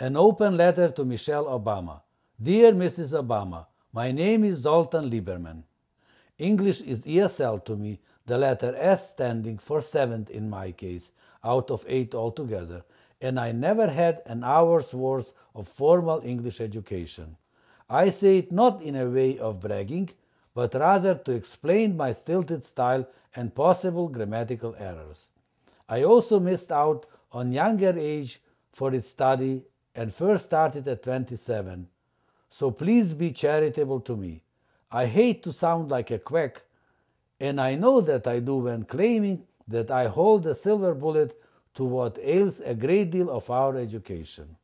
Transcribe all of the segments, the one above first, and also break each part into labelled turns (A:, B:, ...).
A: An open letter to Michelle Obama. Dear Mrs. Obama, my name is Zoltan Lieberman. English is ESL to me, the letter S standing for 7th in my case, out of 8 altogether, and I never had an hour's worth of formal English education. I say it not in a way of bragging, but rather to explain my stilted style and possible grammatical errors. I also missed out on younger age for its study and first started at 27, so please be charitable to me. I hate to sound like a quack, and I know that I do when claiming that I hold a silver bullet to what ails a great deal of our education.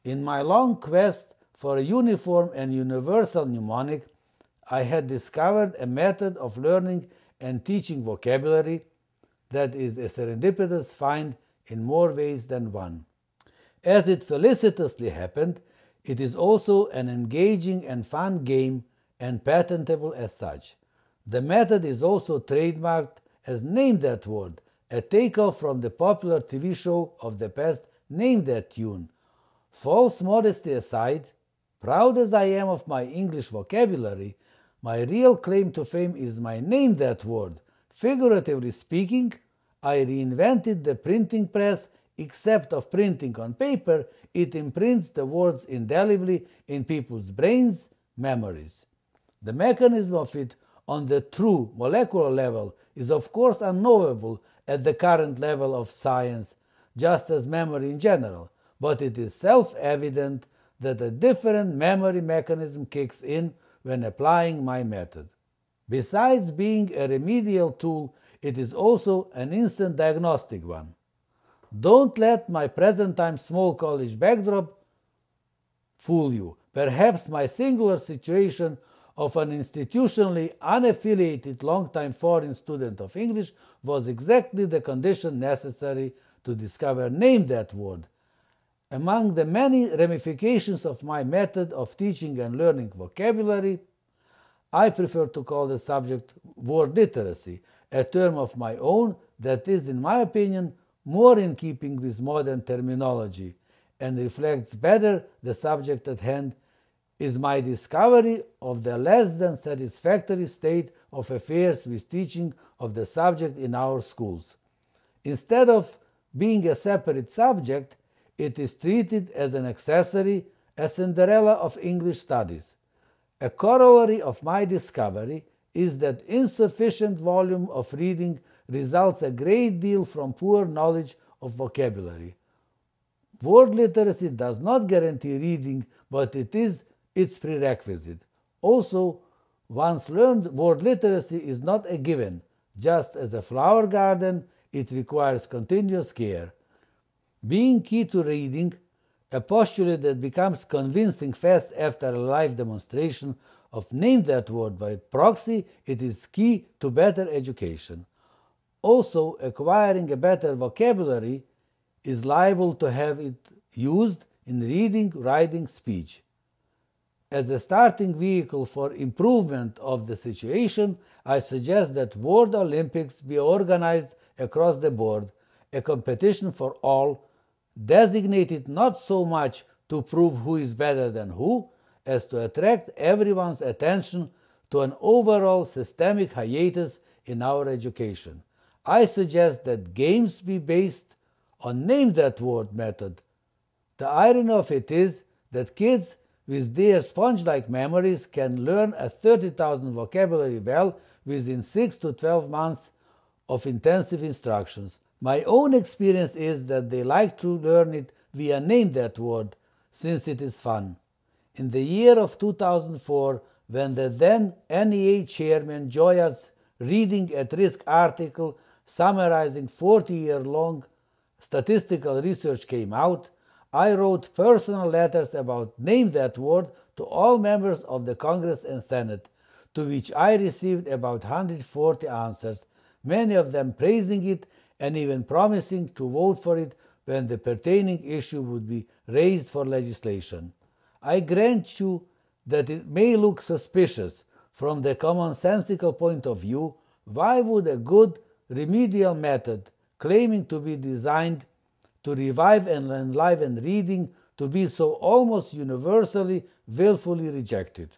A: In my long quest for a uniform and universal mnemonic, I had discovered a method of learning and teaching vocabulary that is a serendipitous find in more ways than one. As it felicitously happened, it is also an engaging and fun game and patentable as such. The method is also trademarked as Name That Word, a takeoff from the popular TV show of the past Name That Tune. False modesty aside, proud as I am of my English vocabulary, my real claim to fame is my Name That Word. Figuratively speaking, I reinvented the printing press. Except of printing on paper, it imprints the words indelibly in people's brains, memories. The mechanism of it on the true molecular level is of course unknowable at the current level of science, just as memory in general, but it is self-evident that a different memory mechanism kicks in when applying my method. Besides being a remedial tool, it is also an instant diagnostic one. Don't let my present-time small college backdrop fool you. Perhaps my singular situation of an institutionally unaffiliated long-time foreign student of English was exactly the condition necessary to discover Name That Word. Among the many ramifications of my method of teaching and learning vocabulary, I prefer to call the subject word literacy, a term of my own that is, in my opinion, more in keeping with modern terminology and reflects better the subject at hand, is my discovery of the less than satisfactory state of affairs with teaching of the subject in our schools. Instead of being a separate subject, it is treated as an accessory, a Cinderella of English studies. A corollary of my discovery is that insufficient volume of reading results a great deal from poor knowledge of vocabulary. Word literacy does not guarantee reading, but it is its prerequisite. Also, once learned word literacy is not a given. Just as a flower garden, it requires continuous care. Being key to reading, a postulate that becomes convincing fast after a live demonstration of Name That Word by proxy, it is key to better education. Also, acquiring a better vocabulary is liable to have it used in reading, writing, speech. As a starting vehicle for improvement of the situation, I suggest that Word Olympics be organized across the board, a competition for all, designated not so much to prove who is better than who, as to attract everyone's attention to an overall systemic hiatus in our education. I suggest that games be based on Name That Word method. The irony of it is that kids with their sponge-like memories can learn a 30,000 vocabulary well within 6 to 12 months of intensive instructions. My own experience is that they like to learn it via Name That Word, since it is fun. In the year of 2004, when the then NEA chairman Joya's reading at risk article summarizing 40-year-long statistical research came out, I wrote personal letters about Name That Word to all members of the Congress and Senate, to which I received about 140 answers, many of them praising it and even promising to vote for it when the pertaining issue would be raised for legislation. I grant you that it may look suspicious from the commonsensical point of view. Why would a good remedial method claiming to be designed to revive and enliven reading to be so almost universally, willfully rejected.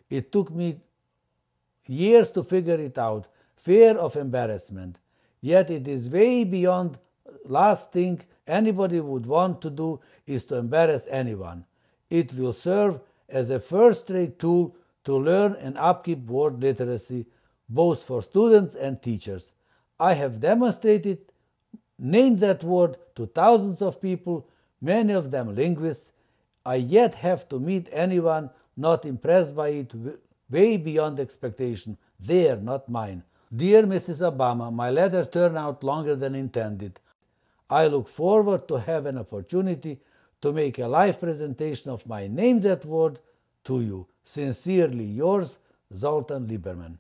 A: It took me years to figure it out, fear of embarrassment. Yet it is way beyond last thing anybody would want to do is to embarrass anyone. It will serve as a first-rate tool to learn and upkeep word literacy, both for students and teachers. I have demonstrated, named that word to thousands of people, many of them linguists. I yet have to meet anyone not impressed by it way beyond expectation, their, not mine. Dear Mrs. Obama, my letter turned out longer than intended. I look forward to have an opportunity to make a live presentation of my Name That Word to you. Sincerely yours, Zoltan Lieberman.